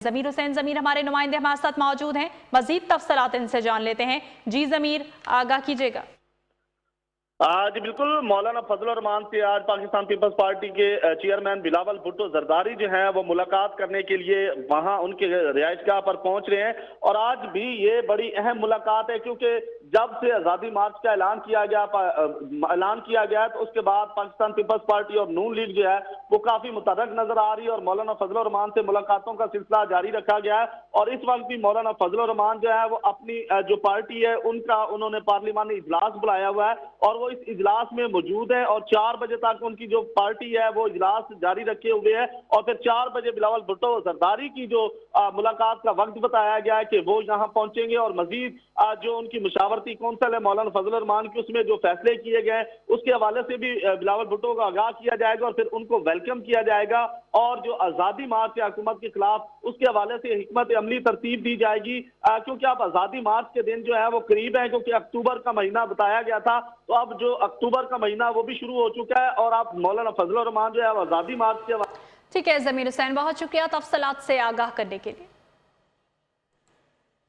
ज़मीर हुसैन ज़मीर हमारे नुमाइंदे हमारे साथ मौजूद हैं। मजीद तफसीलात इनसे जान लेते हैं। जी ज़मीर, आगाह कीजिएगा। जी बिल्कुल, मौलाना फजलुर रहमान से आज पाकिस्तान पीपल्स पार्टी के चेयरमैन बिलावल भुट्टो जरदारी जो हैं वो मुलाकात करने के लिए वहां उनके रिहाइशगाह पर पहुंच रहे हैं। और आज भी ये बड़ी अहम मुलाकात है क्योंकि जब से आज़ादी मार्च का ऐलान किया गया तो उसके बाद पाकिस्तान पीपल्स पार्टी और नून लीग जो है वो काफी मुतहर्रिक नजर आ रही है और मौलाना फजलुर रहमान से मुलाकातों का सिलसिला जारी रखा गया है। और इस वक्त भी मौलाना फजलुर रहमान जो है वो अपनी जो पार्टी है उन्होंने पार्लिमानी इजलास बुलाया हुआ है और वो इस इजलास में मौजूद है और 4 बजे तक उनकी जो पार्टी है वो इजलास जारी रखे हुए है। और फिर 4 बजे बिलावल भुट्टो जरदारी की जो मुलाकात का वक्त बताया गया है कि वो यहाँ पहुंचेंगे और मजीद जो उनकी मुशावरती कौंसिल है मौलाना फजलुर रहमान की उसमें जो फैसले किए गए उसके हवाले से भी बिलावल भुट्टो को आगाह किया जाएगा और फिर उनको वेलकम किया जाएगा। और जो आजादी मार्च है हुकूमत के खिलाफ उसके हवाले से हिकमत अमली तरतीब दी जाएगी क्योंकि अब आजादी मार्च के दिन जो है वो करीब है क्योंकि अक्टूबर का महीना बताया गया था। तो अब जो अक्टूबर का महीना वो भी शुरू हो चुका है और अब मौलाना फजलुर रहमान जो है आजादी मार्च के ठीक है ज़मीर हुसैन, बहुत शुक्रिया तफसीलात से आगाह करने के लिए।